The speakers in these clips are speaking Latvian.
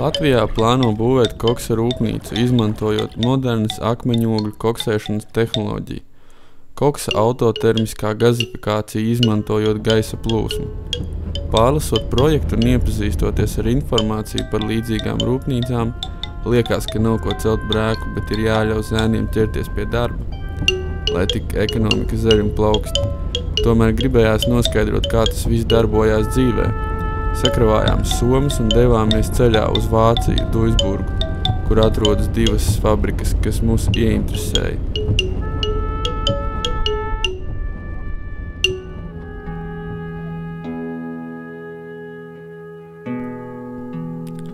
Latvijā plāno būvēt koksa rūpnīcu, izmantojot modernas akmeņogļu koksēšanas tehnoloģiju. Koksa autotermiskā gazifikācija izmantojot gaisa plūsmu. Pārlasot projektu un iepazīstoties ar informāciju par līdzīgām rūpnīcām, liekas, ka nav ko celt brēku, bet ir jāļauj zēniem ķerties pie darba, lai tik ekonomika zeļ un plaukst. Tomēr gribējās noskaidrot, kā tas viss darbojās dzīvē. Sakravājām somas un devāmies ceļā uz Vāciju, Duisburgu, kur atrodas divas fabrikas, kas mūs ieinteresēja.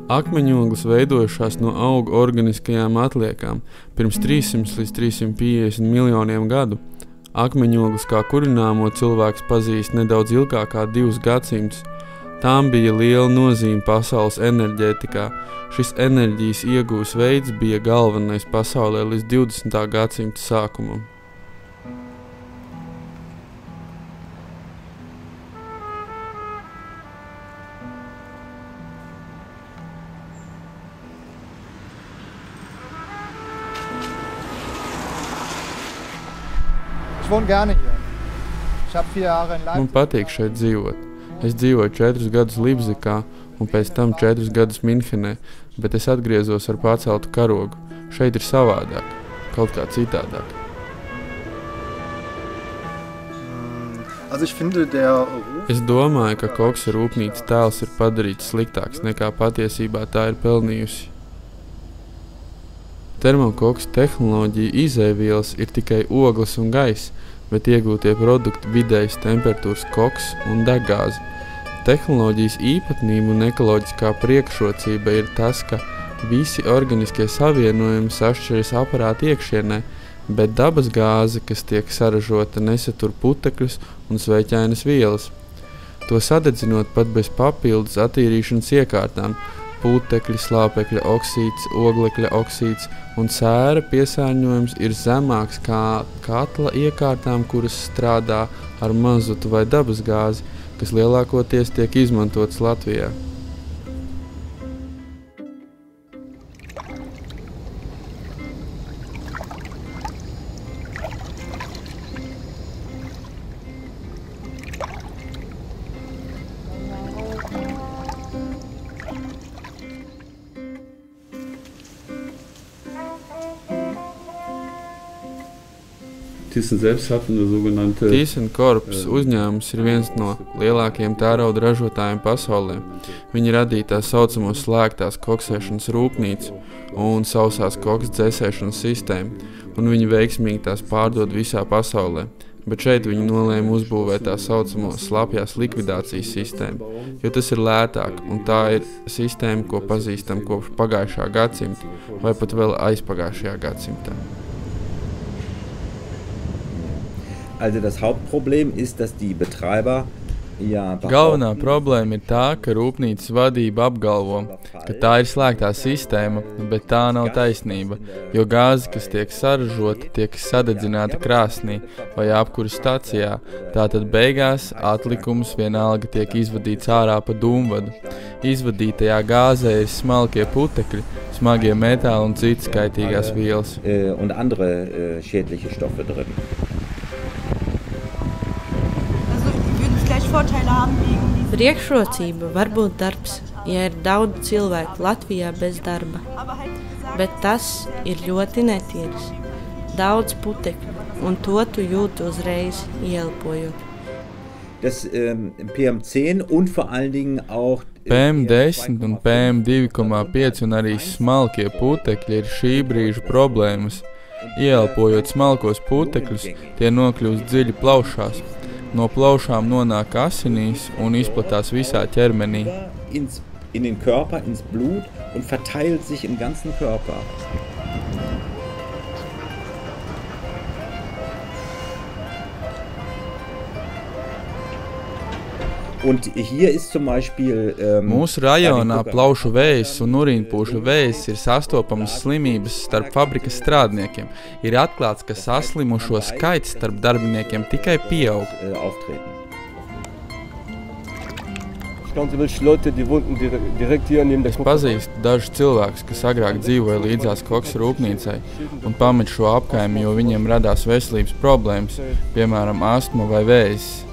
Akmeņogles veidojušās no augu organiskajām atliekām pirms 300 līdz 350 miljoniem gadu. Akmeņogles kā kurināmo cilvēks pazīst nedaudz ilgāk kā 2 gadsimtus. Tām bija liela nozīme pasaules enerģētikā. Šis enerģijas iegūs veids bija galvenais pasaulē līdz 20. gadsimta sākumam. Man patīk šeit dzīvot. Es dzīvoju 4 gadus Leipzigā un pēc tam 4 gadus Minhenē, bet es atgriezos ar paceltu karogu. Šeit ir savādāk, kaut kā citādāk. Es domāju, ka koksa rūpnīcas tēls ir padarīts sliktāks nekā patiesībā tā ir pelnījusi. Termokoksa tehnoloģija izēvielas ir tikai ogles un gaiss, bet iegūtie produkti vidējas temperatūras koks un deggāze. Tehnoloģijas īpatnība un ekoloģiskā priekšrocība ir tas, ka visi organiskie savienojumi sašķiras aparāta iekšienē, bet dabas gāze, kas tiek saražota, nesatur putekļus un sveķainas vielas. To sadedzinot pat bez papildus attīrīšanas iekārtām, putekļi, slāpekļa oksīds, oglekļa oksīds un sēra piesārņojums ir zemāks kā katla iekārtām, kuras strādā ar mazutu vai dabas gāzi, kas lielākoties tiek izmantots Latvijā. ThyssenKrupp uzņēmums ir viens no lielākajiem tērauda ražotājiem pasaulē. Viņi radīja tā saucamo slēgtās koksēšanas rūpnīcu un sausās koks dzēsēšanas sistēmu, un viņi veiksmīgi tās pārdod visā pasaulē. Bet šeit viņi nolēma uzbūvēt tā saucamo slapjās likvidācijas sistēmu, jo tas ir lētāk, un tā ir sistēma, ko pazīstam kopš pagājušā gadsimta vai pat vēl aizpagājušajā gadsimtā. Also das Hauptproblem ist, dass die Betreiber Galvenā problēma ir tā, ka rūpnīcas vadība apgalvo, ka tā ir slēgtā sistēma, bet tā nav taisnība, jo gāze, kas tiek saražota, tiek sadedzināta krāsnī vai apkuras stacijā, tātad beigās atlikums vienalga tiek izvadīts ārā pa dūmvadu. Izvadītajā gāzē ir smalkie putekļi, smagie metāli un citas kaitīgās vielas. Und andere schädliche Stoffe drin. Priekšrocība var būt darbs, ja ir daudz cilvēku Latvijā bez darba, bet tas ir ļoti netīrs. Daudz putekļu, un to tu jūti uzreiz ieelpojot. Das PM10 un vor allen Dingen auch PM10 un PM2,5 un arī smalkie putekļi ir šī brīža problēmas. Ieelpojot smalkos putekļus, tie nokļūst dziļi plaušās. No plaušām nonāk asinīs un izplatās visā ķermenī. In den Körper, ins Blut und verteilt sich im ganzen Körper. Und hier ist zum Beispiel, Mūsu rajonā plaušu vēzis un urīnpūšu vēzis ir sastopamas slimības starp fabrikas strādniekiem. Ir atklāts, ka saslimušo skaits starp darbiniekiem tikai pieaug. Es pazīstu dažus cilvēkus, kas agrāk dzīvoja līdzās koksa rūpnīcai un pamet šo apkaimi, jo viņiem radās veselības problēmas, piemēram, astma vai vēzis.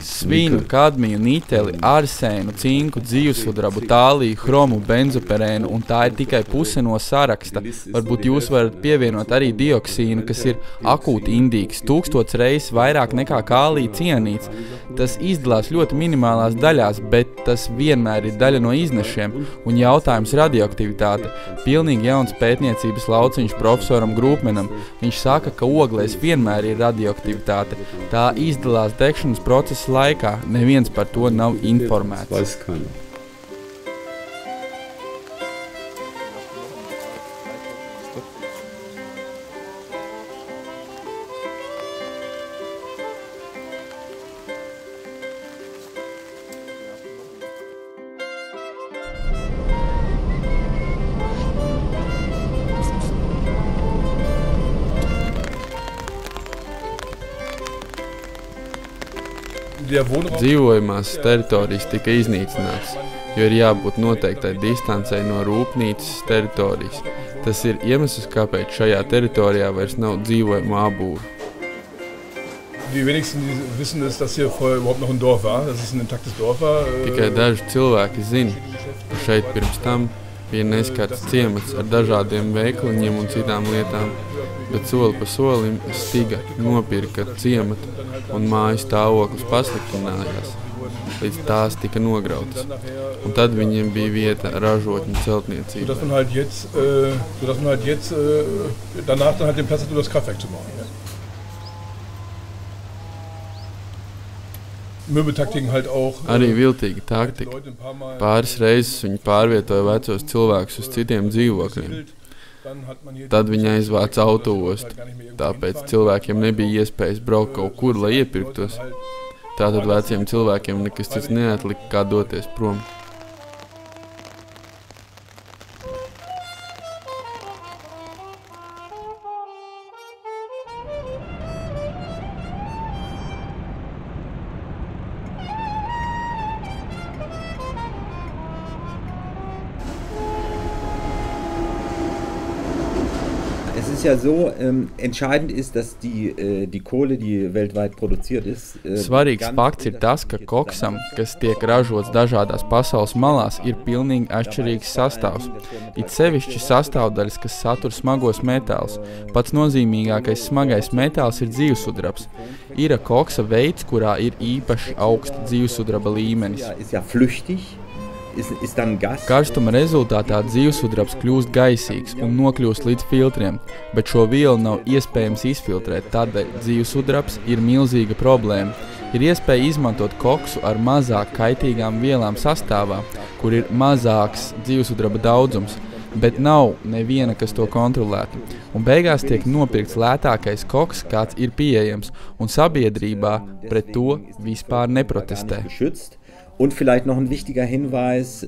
Svinu, kadmiju, niķeli, arsēnu, cinku, dzīvsudrabu, tāliju, chromu, benzoperēnu, un tā ir tikai puse no saraksta. Varbūt jūs varat pievienot arī dioksīnu, kas ir akūti indīgs, 1000 reizes vairāk nekā kālija cianīts. Tas izdalās ļoti minimālās daļās, bet tas vienmēr ir daļa no iznešiem, un jautājums radioaktivitāte. Pilnīgi jauns pētniecības lauciņš profesoram Grūpmenam. Viņš saka, ka oglēs vienmēr ir radioaktivitāte. Tā izdalās degšanas procesa laikā, neviens par to nav informēts. Dzīvojamās teritorijas tika iznīcināts, jo ir jābūt noteiktai distancei no rūpnīcas teritorijas. Tas ir iemesls, kāpēc šajā teritorijā vairs nav dzīvojamo apbūve. Tikai daži cilvēki zina, ka šeit pirms tam bija neskarts ciemats ar dažādiem veikaliņiem un citām lietām, bet soli pa solim Stiga nopirka ciematu un māju stāvoklis pasliktinājās, līdz tās tika nograutas. Un tad viņiem bija vieta ražotņu celtniecībai. Arī viltīga taktika. Pāris reizes viņi pārvietoja vecos cilvēkus uz citiem dzīvokļiem. Tad viņi aizvāca autoostu, tāpēc cilvēkiem nebija iespējas braukt kaut kur, lai iepirktos. Tātad veciem cilvēkiem nekas cits neatlika, kā doties prom. Es ist ja so, entscheidend ist, dass die Kohle, die weltweit produziert ist. Svarīgs fakts ir tas, ka koksam, kas tiek ražots dažādās pasaules malās, ir pilnīgi atšķirīgs sastāvs. It sevišķi sastāvdaļas, kas satur smagos metālus. Pats nozīmīgākais smagais metāls ir dzīvsudrabs. Ir koksa veids, kurā ir īpaši augsts dzīvsudraba līmenis. Karstuma rezultātā dzīvsudrabs kļūst gaisīgs un nokļūst līdz filtriem, bet šo vielu nav iespējams izfiltrēt, tādēļ dzīvsudrabs ir milzīga problēma. Ir iespēja izmantot koksu ar mazāk kaitīgām vielām sastāvā, kur ir mazāks dzīvsudraba daudzums, bet nav neviena, kas to kontrolētu. Un beigās tiek nopirkts lētākais koks, kāds ir pieejams, un sabiedrībā pret to vispār neprotestē. Un vielleicht noch ein wichtiger Hinweis,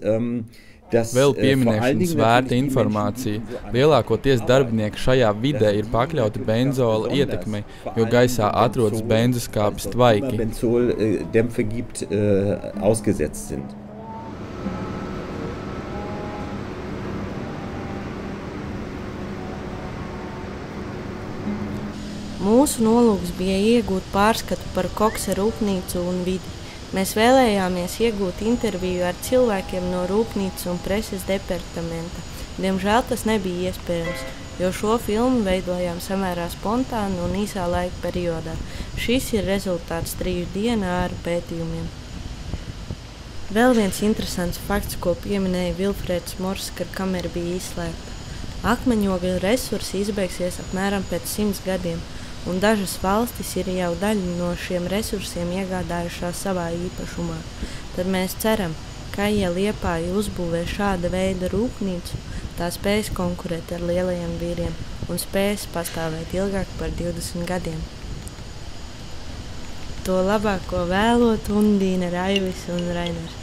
Vēl pieminēšanas vērta informācija. Lielākoties darbinieki šajā vidē ir pakļauti benzola ietekmei, jo gaisā atrodas benzoskāpes tvaiki. Benzoldämpfe gibt, ausgesetzt sind. Mūsu nolūks bija iegūt pārskatu par koksa rūpnīcu un vidi. Mēs vēlējāmies iegūt interviju ar cilvēkiem no rūpnīcas un preses departamenta. Diemžēl tas nebija iespējams, jo šo filmu veidojām samērā spontāni un īsā laika periodā. Šis ir rezultāts 3 dienu āru pētījumiem. Vēl viens interesants fakts, ko pieminēja Vilfrēds Mors, kad kamera bija izslēgta. Akmeņogļu resursi izbeigsies apmēram pēc 100 gadiem. Un dažas valstis ir jau daļu no šiem resursiem iegādājušās savā īpašumā. Tad mēs ceram, ka, ja Liepāja uzbūvē šāda veida rūpnīcu, tā spēs konkurēt ar lielajiem vīriem un spēs pastāvēt ilgāk par 20 gadiem. To labāko vēlot Undīne, Raivis un Rainers.